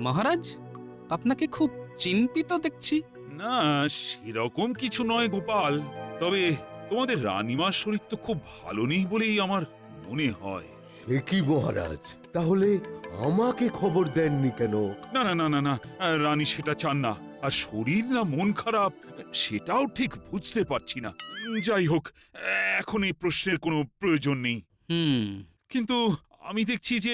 মহারাজ, আপনাকে খুব চিন্তিত দেখছি। না, সেরকম কিছু নয় গোপাল। তবে তোমাদের রানীমার শরীর তো খুব ভালো নেই বলেই আমার মনে হয়। এ কি মহারাজ, তাহলে আমাকে খবর দেননি কেন? না না না না না, রানী সেটা চান না। আর শরীর না মন খারাপ সেটাও ঠিক বুঝতে পারছি না। যাই হোক, এখন এই প্রশ্নের কোনো প্রয়োজন নেই। হুম। কিন্তু আমি দেখছি যে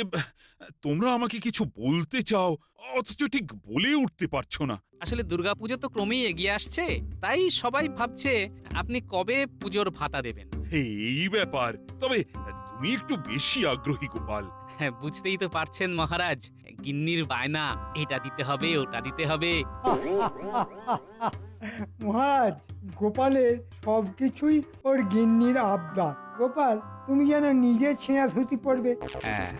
তোমরা আমাকে কিছু বলতে চাও, অথচ ঠিক বলে উঠতে পারছো না। আসলে দুর্গাপুজো তো ক্রমেই এগিয়ে আসছে, তাই সবাই ভাবছে আপনি কবে পুজোর ভাতা দেবেন। এই ব্যাপার। তবে তুমি একটু বেশি আগ্রহী গোপাল। হ্যাঁ, বুঝতেই তো পারছেন মহারাজ, গিন্নির বায়না, এটা দিতে হবে ওটা দিতে হবে। মহারাজ, গোপালের সবকিছুই ওর গিন্নির আবদার। গোপাল, তুমি যেন নিজে ছেঁড়া ধুতি পড়বে। হ্যাঁ,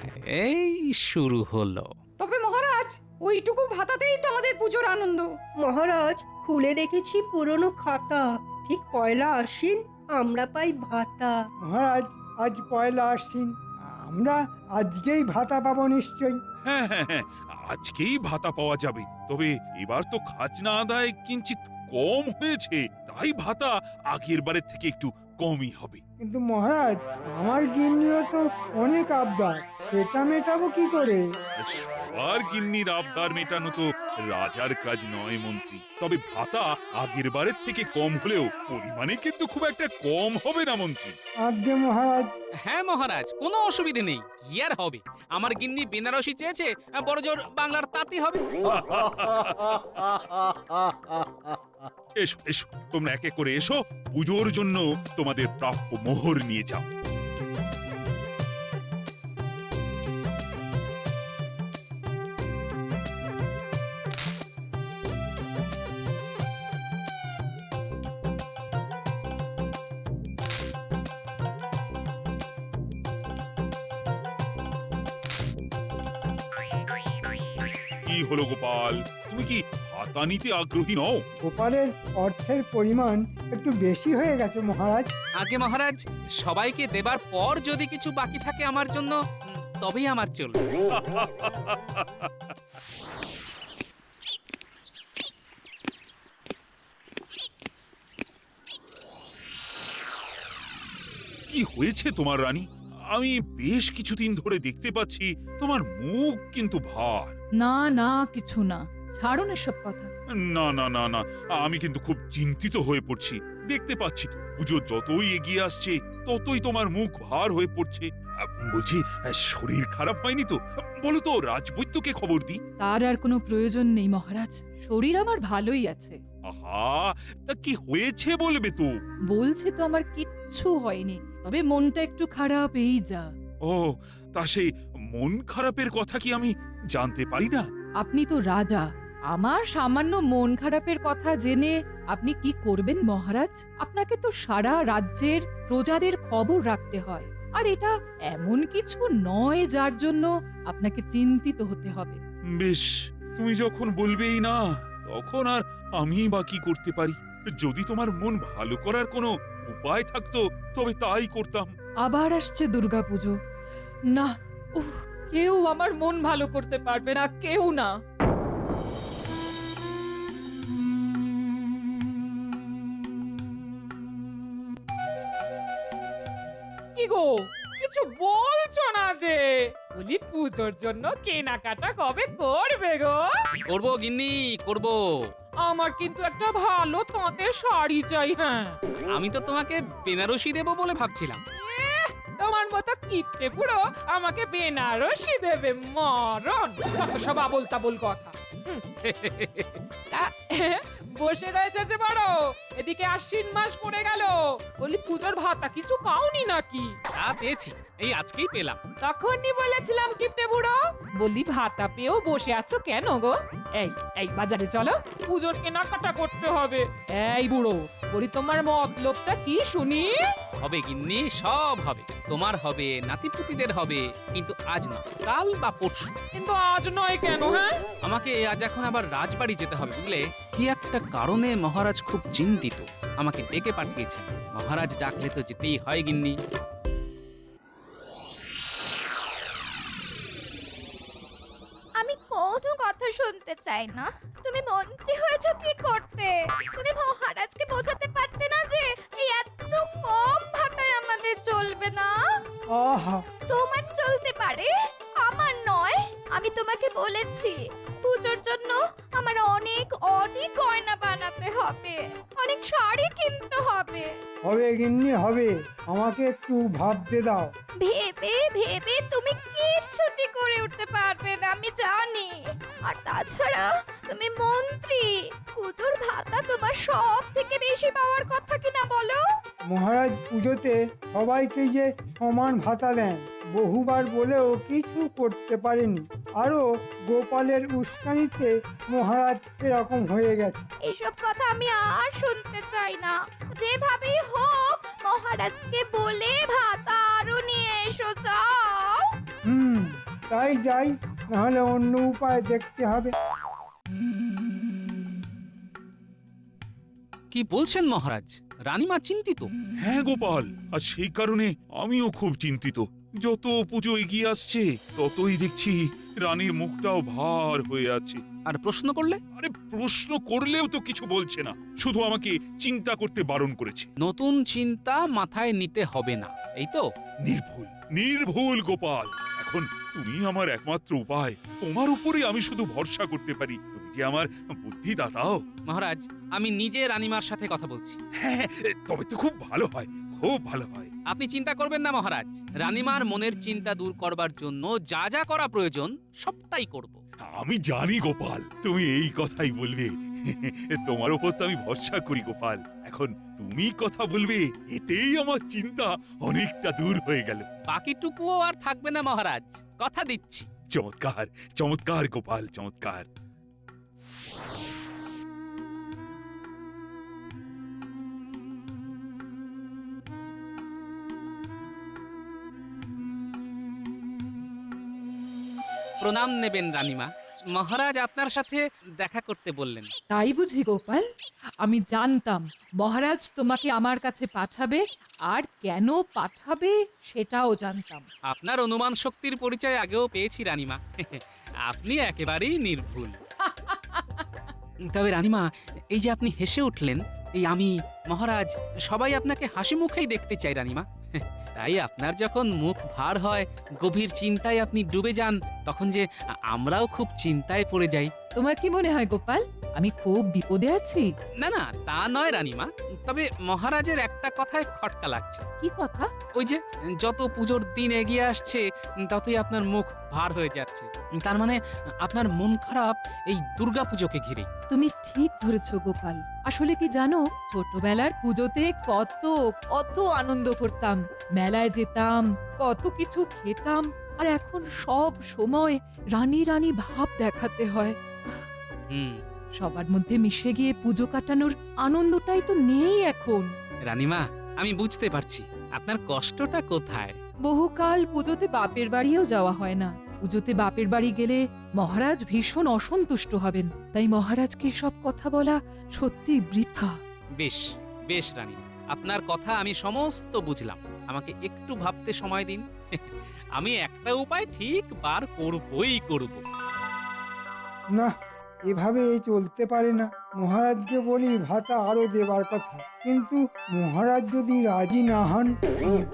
এই শুরু হলো। তবে মহারাজ, ওইটুকু ভাতাতেই তো আমাদের পুজোর আনন্দ। মহারাজ, খুলে রেখেছি পুরনো খাতা। ঠিক পয়লা আশ্বিন আমরা পাই ভাতা। মহারাজ, আজ পয়লা আশ্বিন, আমরা আজকেই ভাতা পাবো নিশ্চয়ই। হ্যাঁ হ্যাঁ হ্যাঁ, আজকেই ভাতা পাওয়া যাবে। তবে এবার তো খাজনা আদায় কিঞ্চিত কম হয়েছে, তাই ভাতা আগের বারের থেকে একটু কমই হবে। কিন্তু মহারাজ, আমার গিন্নিরও তো অনেক আবদার, সেটা মেটাবো কি করে? সবার গিন্নির আবদার মেটানো তো রাজার কাজ নয় মন্ত্রী। তবে ভাতা আগের বারের থেকে কম হলেও পরিমাণে কিন্তু খুব একটা কম হবে না মন্ত্রী। আজ্ঞে মহারাজ। হ্যাঁ মহারাজ, কোনো অসুবিধে নেই। কি আর হবে, আমার গিন্নি বেনারসি চেয়েছে, বড়জোর বাংলার তাঁতি হবে। এসো এসো, তোমরা একে করে এসো, পুজোর জন্য তোমাদের প্রাপ্য মোহর নিয়ে যাও। কি হলো গোপাল, তুমি কি ভাতা নিতে আগ্রহী নও? গোপালের অর্থের পরিমাণ একটু বেশি হয়ে গেছে মহারাজ। আগে মহারাজ, সবাইকে দেবার পর যদি কিছু বাকি থাকে আমার জন্য, তবেই আমার চলবে। কি হয়েছে তোমার রানী? আমি বেশ কিছুদিন ধরে দেখতে পাচ্ছি তোমার মুখ কিন্তু ভার। না না, কিছু না, ছাড়ুন এসব কথা। না না না না, আমি কিন্তু খুব চিন্তিত হয়ে পড়ছি। দেখতে পাচ্ছি তো পুজো যতই এগিয়ে আসছে ততই তোমার মুখ ভার হয়ে পড়ছে। বলছি, শরীর খারাপ হয়নি তো? বলো তো, রাজবৈদ্যকে খবর দিই। তার আর কোনো প্রয়োজন নেই মহারাজ, শরীর আমার ভালোই আছে। আহা, তা কি হয়েছে বলবে তো? বলছি তো আমার কিচ্ছু হয়নি, তবে মনটা একটু খারাপ, এই যা। ও, তা সেই মন খারাপের কথা কি আমি জানতে পারি না? আপনি তো রাজা, আমার সামান্য মন খারাপের কথা জেনে আপনি কি করবেন মহারাজ? আপনাকে তো সারা রাজ্যের প্রজাদের খবর রাখতে হয়, আর এটা এমন কিছু নয় যার জন্য আপনাকে চিন্তিত হতে হবে। বেশ, তুমি যখন বলবেই না, তখন আর আমি বা কি করতে পারি? যদি তোমার মন ভালো করার কোনো উপায় থাকতো তবে তাই করতাম। আবার আসছে দুর্গাপুজো। না, কেউ আমার মন ভালো করতে পারবে না, কেউ না। কি গো, কিছু বলছো না যে? বলি পুজোর জন্য কেনাকাটা কবে করবে গো? করবো গিন্নি, করবো। আমার কিন্তু একটা ভালো তাঁতের শাড়ি চাই। হ্যাঁ, আমি তো তোমাকে বেনারসি দেবো বলে ভাবছিলাম। তোমার মতো কিপটে পুরো আমাকে বেনারসি দেবে? মরণ, যত সব আবোল তাবোল কথা। তা, বসে রয়েছে যে বড়, এদিকে আশ্বিন মাস পড়ে গেল, বলি পুজোর ভাতা কিছু পাওনি নাকি? তা পেয়েছি, এই আজকেই পেলাম। তখনই বলেছিলাম কিপটে বুড়ো, বলি ভাতা পেয়েও বসে আছো কেন গো? এই এই বাজারে চলো, পুজোর কেনাকাটা করতে হবে। এই বুড়ো, বলি তোমার মতলবটা কি শুনি? হবে গিন্নি, সব হবে। তোমার হবে, নাতিপুতিদের হবে, কিন্তু আজ না, কাল বা পরশু। কিন্তু আজ নয় কেন? হ্যাঁ, আমাকে আজ এখন আবার রাজবাড়ি যেতে হবে, বুঝলে? কি একটা কারণে মহারাজ খুব চিন্তিত, আমাকে ডেকে পাঠিয়েছেন। মহারাজ ডাকলে তো যেতেই হয় গিন্নি। আমি কোনো কথা চাই না। তুমি মন্ত্রী হয়েছো কি করতে? তুমি মহারাজকে বোঝাতে পারতে না যে এই এত কম ভাতায় আমাদের চলবে না। আহা, তোমার চলতে পারে, আমার নয়। আমি তোমাকে বলেছি পুজোর জন্য আমার অনেক অনেক গয়না বানাতে হবে, অনেক শাড়ি কিনতে হবে। হবে গিন্নি হবে, আমাকে একটু ভাবতে দাও। ভেবে ভেবে তুমি কিচ্ছুটি করে উঠতে পারবে না, আমি জানি। আর তাছাড়া তুমি মন্ত্রী, পুজোর ভাতা তোমার সব থেকে বেশি পাওয়ার কথা কিনা বলো? মহারাজ পুজোতে সবাইকে যে সমান ভাতা দেন, বহুবার বলেও কিছু করতে পারেনি। আরো গোপালের উস্কানিতে মহারাজ এরকম হয়ে গেছে। এসব কথা আমি আর শুনতে চাই না। যেভাবেই হোক মহারাজকে বলে ভাতা আরো নিয়ে এসো, যাও। তাই যাই, নাহলে অন্য উপায় দেখতে হবে। কি বলছেন মহারাজ? রানীমা চিন্তিত? হ্যাঁ গোপাল, আর সেই কারণে আমিও খুব চিন্তিত। যত পুজো এগিয়ে আসছে ততই দেখছি রানীর মুখটাও ভার হয়ে আছে। আর প্রশ্ন করলে? আরে প্রশ্ন করলেও তো কিছু বলছে না, শুধু আমাকে চিন্তা করতে বারণ করেছে। নতুন চিন্তা মাথায় নিতে হবে না, এই তো? নির্ভুল নির্ভুল গোপাল, এখন তুমি আমার একমাত্র উপায়। তোমার উপরে আমি শুধু ভরসা করতে পারি। তুমি যে আমার বুদ্ধি দাতাও। মহারাজ, আমি নিজে রানীমার সাথে কথা বলছি। হ্যাঁ, তবে তো খুব ভালো হয়, খুব ভালো হয়। আপনি চিন্তা করবেন না মহারাজ। রানীমার মনের চিন্তা দূর করবার জন্য যা যা করা প্রয়োজন সবটাই করব। আমি জানি গোপাল, তুমি এই কথাই বলবে। তোমার উপর তো আমি ভরসা করি গোপাল। এখন তুমি কথা বলবে, এতেই আমার চিন্তা অনেকটা দূর হয়ে গেল। বাকিটুকুও আর থাকবে না মহারাজ, কথা দিচ্ছি। চমৎকার চমৎকার গোপাল, চমৎকার। প্রণাম নেবেন রানীমা। মহারাজ আপনার সাথে দেখা করতে বললেন। তাই বুঝি গোপাল? আমি জানতাম মহারাজ তোমাকে আমার কাছে পাঠাবে, আর কেন পাঠাবে সেটাও জানতাম। আপনার অনুমান শক্তির পরিচয় আগেও পেয়েছি রানীমা। আপনি একেবারেই নির্ভুল। তবে রানীমা, এই যে আপনি হেসে উঠলেন, এই আমি, মহারাজ, সবাই আপনাকে হাসি মুখেই দেখতে চাই রানীমা। তাই আপনার যখন মুখ ভার হয়, গভীর চিন্তায় আপনি ডুবে যান, তখন যে আমরাও খুব চিন্তায় পড়ে যাই। তোমার কি মনে হয় গোপাল, আমি খুব বিপদে আছি? না না, তা নয় রানীমা, তবে মহারাজের একটা কথায় খটকা লাগছে। কি কথা? ওই যে যত পুজোর দিন এগিয়ে আসছে ততই আপনার মুখ ভার হয়ে যাচ্ছে। তার মানে আপনার মন খারাপ এই দুর্গাপুজোকে ঘিরে। তুমি ঠিক ধরেছো গোপাল। আসলে কি জানো, ছোটবেলার পুজোতে কত কত আনন্দ করতাম, মেলায় যেতাম, কত কিছু খেতাম, আর এখন সব সময় রানী রানী ভাব দেখাতে হয়। সবার মধ্যে মিশে গিয়ে পুজো কাটানোর আনন্দটাই তো নেই এখন। রানীমা, আমি বুঝতে পারছি আপনার কষ্টটা কোথায়। বহুকাল পুজোতে বাপের বাড়িও যাওয়া হয় না। পুজোতে বাপের বাড়ি গেলে মহারাজ ভীষণ অসন্তুষ্ট হবেন, তাই মহারাজকে সব কথা বলা সত্যি বৃথা। বেশ বেশ রানীমা, আপনার কথা আমি সমস্ত বুঝলাম। আমাকে একটু ভাবতে সময় দিন। আমি একটা উপায় ঠিক বার করবই করব। না, এভাবে চলতে পারে না। মহারাজকে বলি ভাতা আরো দেবার কথা, কিন্তু মহারাজ যদি রাজি না হন,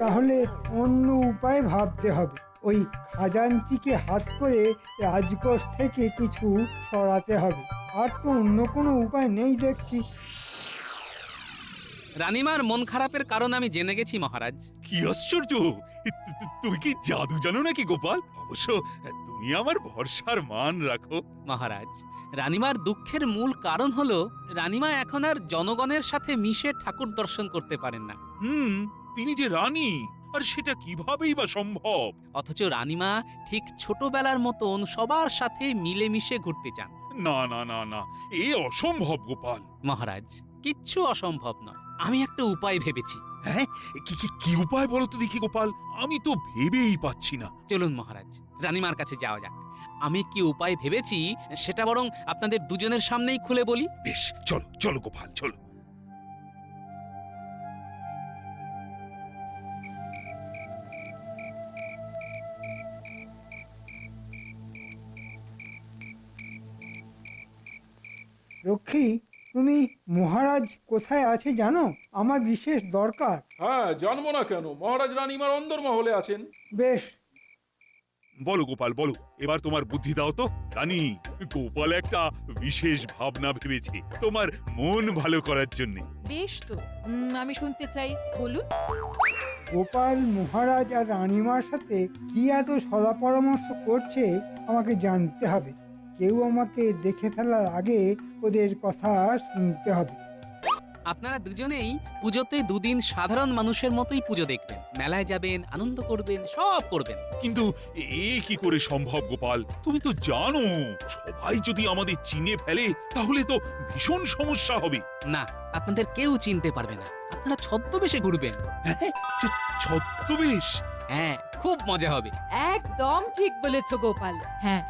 তাহলে অন্য উপায় ভাবতে হবে। ওই খাজাঞ্চিকে হাত করে রাজকোষ থেকে কিছু সরাতে হবে। আর তো অন্য কোনো উপায় নেই দেখছি। রানীমার মন খারাপের কারণ আমি জেনে গেছি মহারাজ। কি আশ্চর্য! তুমি কি জাদু জানো নাকি গোপাল? অবশ্য তুমি আমার ভরসার মান রাখো। মহারাজ, রানীমার দুঃখের মূল কারণ হলো রানীমা এখন আর জনগণের সাথে মিশে ঠাকুর দর্শন করতে পারেন না। তিনি যে রানী, আর সেটা কিভাবেই বা সম্ভব? অথচ রানীমা ঠিক ছোটবেলার মতন সবার সাথে মিলেমিশে ঘুরতে চান। না না না না, এ অসম্ভব গোপাল। মহারাজ, কিচ্ছু অসম্ভব নয়। আমি একটা উপায় ভেবেছি। হ্যাঁ, কি উপায় বলো তো দেখি গোপাল, আমি তো ভেবেই পাচ্ছি না। চলুন মহারাজ, রানীমার কাছে যাওয়া যাক। আমি কি উপায় ভেবেছি সেটা বরং আপনাদের দুজনের সামনেই খুলে বলি। বেশ, চলো চলো গোপাল, চলো। রক্ষী, তুমি মহারাজ কোথায় আছে জানো? আমার বিশেষ দরকার। হ্যাঁ, জানবো না কেন? মহারাজ রানীমার অন্দরমহলে আছেন। বেশ, বলো গোপাল বলো, এবার তোমার বুদ্ধি দাও তো। রানী, গোপাল একটা বিশেষ ভাবনা ভেবেছে তোমার মন ভালো করার জন্য। বেশ তো, আমি শুনতে চাই, বলুন। গোপাল মহারাজ আর রানীমার সাথে কি এত সলা পরামর্শ করছে আমাকে জানতে হবে। কেউ আমাকে দেখে ফেলার আগে ওদের কথা শুনতে হবে। আপনারা দুজনেই পুজোতে দুদিন সাধারণ মানুষের মতোই পুজো দেখবেন, মেলায় যাবেন, আনন্দ করবেন, সব করবেন। কিন্তু এ কি করে সম্ভব গোপাল? তুমি তো জানো সবাই যদি আমাদের চিনে ফেলে তাহলে তো ভীষণ সমস্যা হবে। না, আপনাদের কেউ চিনতে পারবে না। আপনারা ছদ্মবেশে ঘুরবেন। ছদ্মবেশ? হ্যাঁ, খুব মজা হবে। একদম ঠিক বলেছ গোপাল। হ্যাঁ,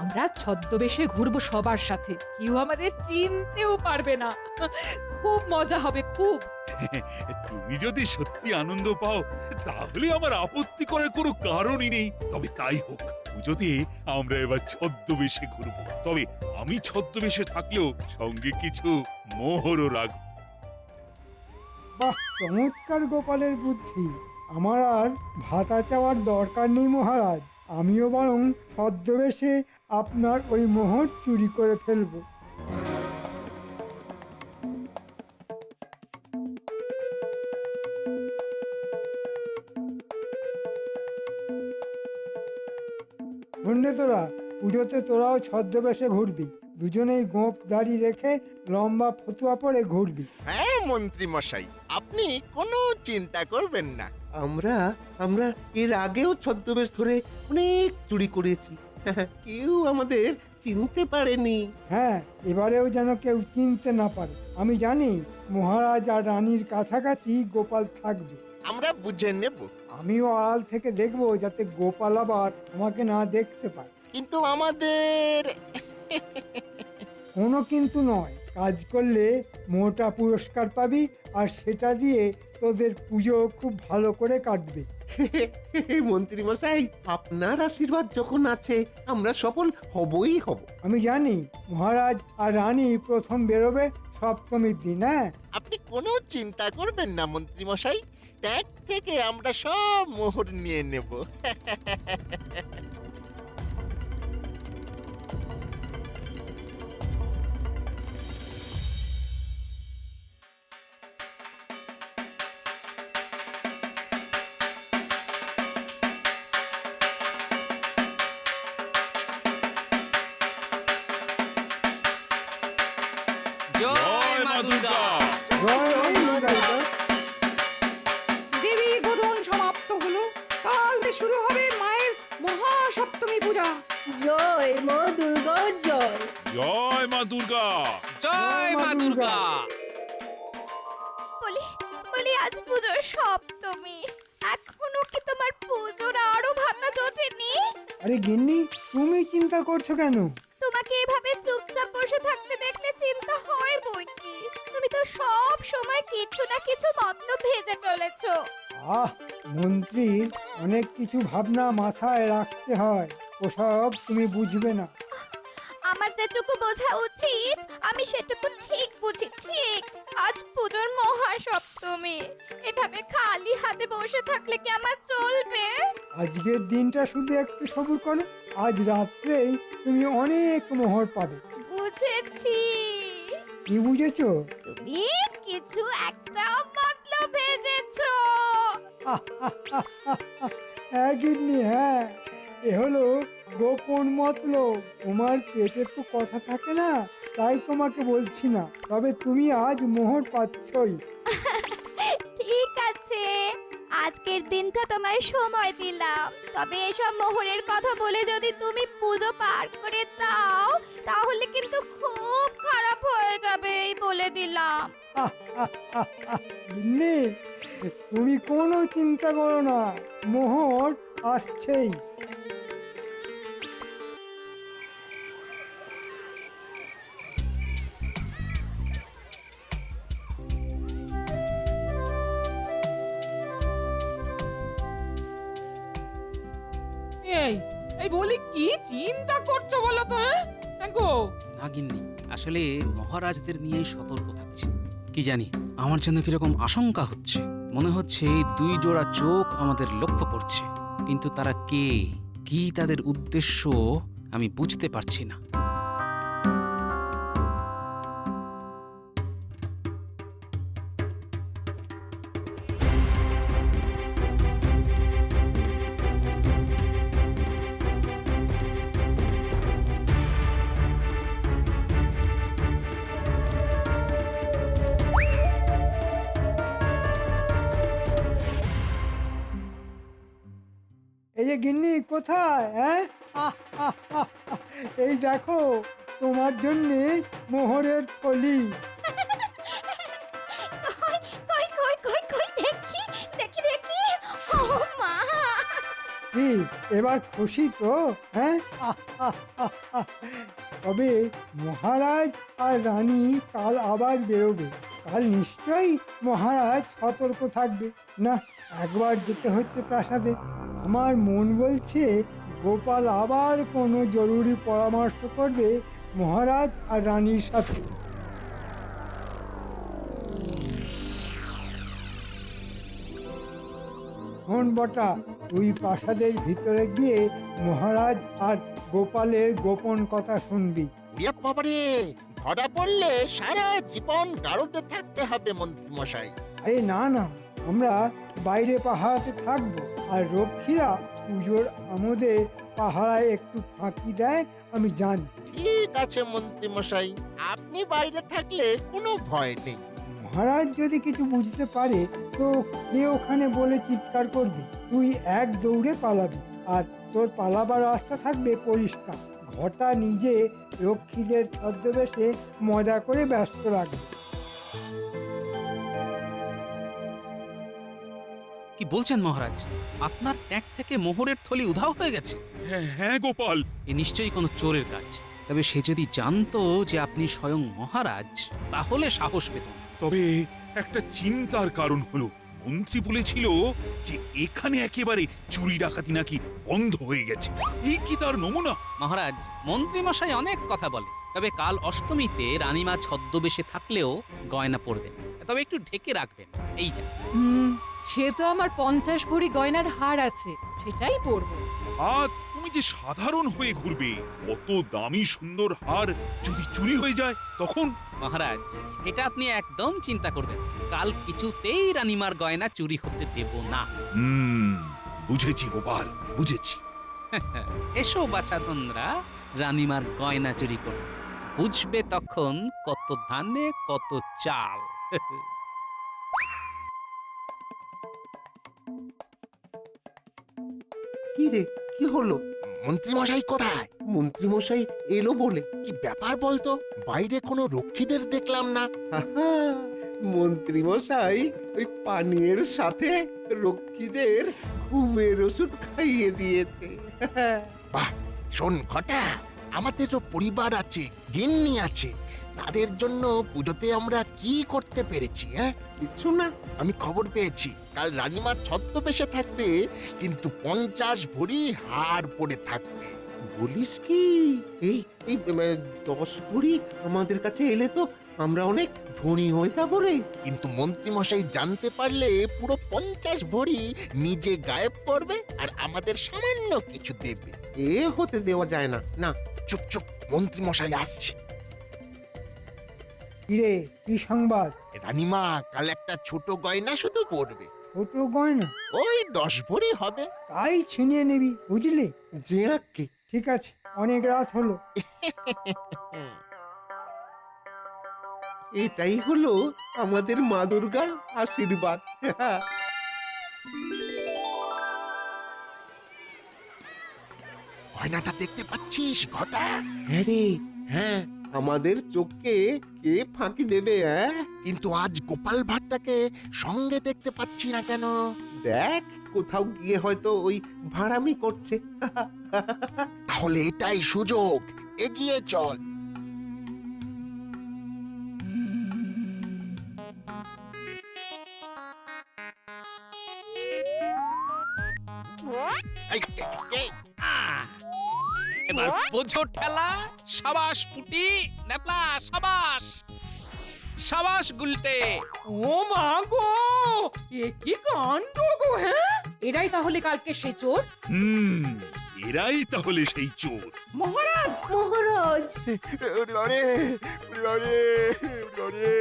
আমরা ছদ্মবেশে ঘুরবো সবার সাথে, কেউ আমাদের চিনতেও পারবে না। খুব মজা হবে, খুব। তুমি যদি সত্যি আনন্দ পাও তাহলে আমার আপত্তি করার কোনো কারণই নেই। তবে তাই হোক, পুজোতে আমরা এবার ছদ্মবেশে ঘুরবো। তবে আমি ছদ্মবেশে থাকলেও সঙ্গে কিছু মোহরও রাখবো। বাহ, চমৎকার গোপালের বুদ্ধি। আমার আর ভাতা চাওয়ার দরকার নেই মহারাজ, আমিও বরং ছদ্মবেশে আপনার ওই মোহর চুরি করে ফেলবো। শুনলে তোরা, পুজোতে তোরাও ছদ্মবেশে ঘুরবি, দুজনেই গোঁফ দাড়ি রেখে লম্বা ফতুয়া পরে ঘুরবি। হ্যাঁ মন্ত্রী মশাই, আপনি কোনো চিন্তা করবেন না। আমরা আমরা এর আগেও ছদ্মবেশ ধরে অনেক চুরি করেছি। কেউ আমাদের চিনতে পারেনি। হ্যাঁ, এবারেও যেন কেউ চিনতে না পারে। আমি জানি মহারাজ আর রানীর কাছাকাছি গোপাল থাকবে। আমরা বুঝে নেব। আমিও আড়াল থেকে দেখবো যাতে গোপাল আবার আমাকে না দেখতে পায়। কিন্তু আমাদের কোনো কিন্তু নয়, কাজ করলে মোটা পুরস্কার পাবি, আর সেটা দিয়ে তোদের পুজো খুব ভালো করে কাটবে। মন্ত্রী মশাই, আপনার আশীর্বাদ যখন আছে আমরা সফল হবই হব। আমি জানি মহারাজ আর রানী প্রথম বেরোবে সপ্তমীর দিন। হ্যাঁ, আপনি কোনো চিন্তা করবেন না মন্ত্রী মশাই, ট্যাগ থেকে আমরা সব মোহর নিয়ে নেব। জয় মা দুর্গা। জয় মা দুর্গা। দেবীর বোধন সমাপ্ত হলো, কাল শুরু হবে মায়ের মহাসপ্তমী পূজা। জয় মা দুর্গা জয়। জয় মা দুর্গা। জয় মা দুর্গা। বলি বলি আজ পুজোর সপ্তমী, এখনো কি তোমার পুজোর আরো ভাতা জোটেনি? আরে গিন্নি, তুমি চিন্তা করছো কেন? তোমাকে এভাবে চুপচাপ বসে থাকতে দেখলে চিন্তা হয় বই কি। তুমি তো সব সময় কিছু না কিছু মতলব ভেজে চলেছো। মন্ত্রী, অনেক কিছু ভাবনা মাথায় রাখতে হয়, ওসব তুমি বুঝবে না। আমার যেটুকু বোঝা উচিত আমি সেটুকু ঠিক বুঝি। ঠিক আজ পুজোর মহাসপ্তমী, এভাবে খালি হাতে বসে থাকলে কি আমার চলবে? আজকের দিনটা শুধু একটু সবুর করো, আজ রাত্রেই তুমি অনেক মোহর পাবে। বুঝেছি, কি বুঝেছো? তুমি কিছু একটা মতলব ভেজেছো। হ্যাঁ গিন্নি, হ্যাঁ, এ হলো গোপন মতলব। তোমার পেটে তো কথা থাকে না, তাই তোমাকে বলছি না, তবে তুমি আজ মোহর পাচ্ছই। ঠিক আছে, আজকের দিনটা তোমায় সময় দিলাম, তবে এসব মোহরের কথা বলে যদি তুমি পুজো পার করে দাও তাহলে কিন্তু খুব খারাপ হয়ে যাবে, এই বলে দিলাম। গিন্নি, তুমি কোনো চিন্তা করো না, মোহর আসছেই। এই এই বলি, কি চিন্তা করছো বলো তো? হ্যাঁ গো, না গিন্নি, আসলে মহারাজদের নিয়েই সতর্ক থাকছি। কি জানি, আমার যেন কিরকম আশঙ্কা হচ্ছে। মনে হচ্ছে এই 2 জোড়া চোখ আমাদের লক্ষ্য করছে, কিন্তু তারা কে, কি তাদের উদ্দেশ্য আমি বুঝতে পারছি না। এই যে গিন্নি কোথায়, হ্যাঁ? আহ, আহ, আহ, আহ, এই দেখো তোমার জন্যে মোহরের থলি। কই কই কই কই দেখি দেখি দেখি। ও মা! কি এবার খুশি তো, হ্যাঁ? আহ, আহ, আহ, আহ। তবে মহারাজ আর রানী কাল আবার বেরোবে। কাল নিশ্চয়ই মহারাজ সতর্ক থাকবে। না, একবার যেতে হচ্ছে প্রাসাদে। আমার মন বলছে গোপাল আবার কোনো জরুরি পরামর্শ করবে মহারাজ আর রানীর সাথে। শোন বটা, তুই প্রাসাদের ভিতরে গিয়ে মহারাজ আর গোপালের গোপন কথা শুনবি। ওরে বাবারে, ধরা পড়লে সারা জীবন গাড়োতে থাকতে হবে মন্ত্রী মশাই। আরে না না, আমরা বাইরে পাহারাতে থাকবো, আর রক্ষীরা পুজোর আমোদে পাহারায় একটু ফাঁকি দেয়, আমি জানি। ঠিক আছে মন্ত্রী মশাই, আপনি বাইরে থাকলে কোনো ভয় নেই। মহারাজ যদি কিছু বুঝতে পারে তো কে ওখানে বলে চিৎকার করবে? তুই এক দৌড়ে পালাবি, আর তোর পালাবার রাস্তা থাকবে পরিষ্কার। ঘটা নিজে রক্ষীদের ছদ্মবেশে মজা করে ব্যস্ত রাখবে। কি বলছেন মহারাজ? আপনার ট্যাঙ্ক থেকে মোহরের থলি উধাও হয়ে গেছে? হ্যাঁ হ্যাঁ গোপাল, এ নিশ্চয়ই কোনো চোরের কাজ। তবে সে যদি জানতো যে আপনি স্বয়ং মহারাজ, তাহলে সাহস পেত না। তবে একটা চিন্তার কারণ হলো, মন্ত্রী বলেছিল যে এখানে একেবারে চুরি ডাকাতি নাকি বন্ধ হয়ে গেছে। এই কি তার নমুনা? মহারাজ, মন্ত্রী মশাই অনেক কথা বলে, তবে কাল অষ্টমীতে রানীমা ছদ্মবেশে থাকলেও গয়না পরবেন, তবে একটু ঢেকে রাখবেন, এই যা। সে তো আমার 50 ভরি গয়নার হার আছে, সেটাই পরবো। হাত তুমি যে সাধারণ হয়ে ঘুরবে, অত দামি সুন্দর হার যদি চুরি হয়ে যায় তখন? মহারাজ, এটা আপনি একদম চিন্তা করবেন না। কাল কিছুতেই রানীমার গয়না চুরি হতে দেব না। বুঝেছি গোপাল, বুঝেছি। এসো বাছাধনরা, রানীমার গয়না চুরি করতে। বুঝবে তখন কত ধানে কত চাল। কি রে, কি হলো? মন্ত্রী মশাই কোথায়? মন্ত্রী মশাই এলো বলে? কি ব্যাপার বলতো, বাইরে কোনো রক্ষীদের দেখলাম না। আহা, মন্ত্রী মশাই ওই পানীয়ের সাথে রক্ষীদের ঘুমের ওষুধ খাইয়ে দিয়েছে। বাহ, শোন ঘটা, আমাদেরও পরিবার আছে, গিন্নি আছে, তাদের জন্য পুজোতে আমরা কি করতে পেরেছি? হ্যাঁ, কিছু না। আমি খবর পেয়েছি কাল রানীমা ছদ্মবেশে থাকবে, কিন্তু 50 ভরি হার পরে থাকবে। বলিস কি? এই এই 10 ভরি আমাদের কাছে এলে তো আমরা অনেক ধনী হয়ে যাবো রে। কিন্তু মন্ত্রী মশাই জানতে পারলে পুরো 50 ভরি নিজে গায়েব করবে আর আমাদের সামান্য কিছু দেবে। এ হতে দেওয়া যায় না। না, চুপ চুপ, মন্ত্রী মশাই আসছে। কিরে, কি সংবাদ? রানীমা কাল একটা ছোট গয়না শুধু পরবে, ছোট গয়না? ওই 10 ভরি হবে। তাই ছিনিয়ে নিবি, বুঝলি? যে আঁকে। ঠিক আছে, অনেক রাত হলো। এটাই হলো আমাদের মা দুর্গার আশীর্বাদ। গয়নাটা দেখতে পাচ্ছিস ঘটা? হ্যাঁ রে, হ্যাঁ, আমাদের চোখকে কে ফাঁকি দেবে? হ্যাঁ, কিন্তু আজ গোপাল ভাটটাকে সঙ্গে দেখতে পাচ্ছি না কেন? দেখ, কোথাও গিয়ে হয়তো ওই ভাড়ামি করছে। তাহলে এটাই সুযোগ, এগিয়ে চল। এই, এই, এই, আহ! এবার বোঝো ঠেলা। সাবাস পুটি, ন্যাপলা, সাবাস সাবাস গুলটে। ও মা গো, এ কি কাণ্ড গো, হ্যাঁ? এরাই তাহলে কালকে সে চোর? এরাই তাহলে সেই চোর। মহারাজ মহারাজ ওরে বাবারে, ওরে বাবারে, ওরে বাবারে,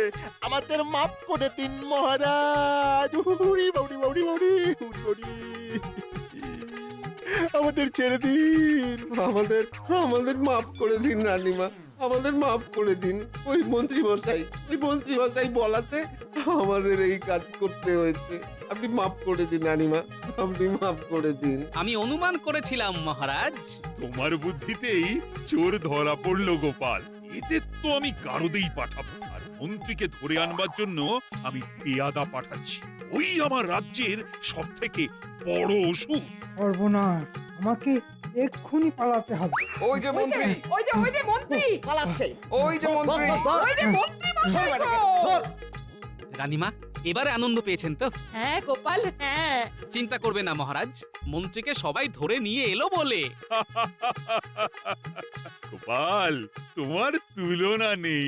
আমাদের মাফ করে দিন মহারাজ। উরি বাউরি বাউরি বাউরি, উরি বাউরি। আমাদের ছেড়ে দিন। আমাদের মাফ করে দিন রানীমা, আমাদের মাফ করে দিন। ওই মন্ত্রী মশাই বলাতে আমাদের এই কাজ করতে হয়েছে। আপনি মাফ করে দিন রানীমা, আপনি মাফ করে দিন। আমি অনুমান করেছিলাম মহারাজ। তোমার বুদ্ধিতেই চোর ধরা পড়লো গোপাল। এতে তো আমি গারদেই পাঠাবো, আর মন্ত্রীকে ধরে আনবার জন্য আমি পেয়াদা পাঠাচ্ছি। ওই আমার রাজ্যের সব থেকে বড় ওষুধ। সর্বনাশ, আমাকে এক্ষুনি পালাতে হবে। ওই যে মন্ত্রী, ওই যে মন্ত্রী, পালাচ্ছে ওই যে মন্ত্রী। ওই যে মন্ত্রী মশাই গো। রানীমা, এবারে আনন্দ পেয়েছেন তো? হ্যাঁ গোপাল, হ্যাঁ। চিন্তা করবে না মহারাজ, মন্ত্রীকে সবাই ধরে নিয়ে এলো বলে। গোপাল, তোমার তুলনা নেই।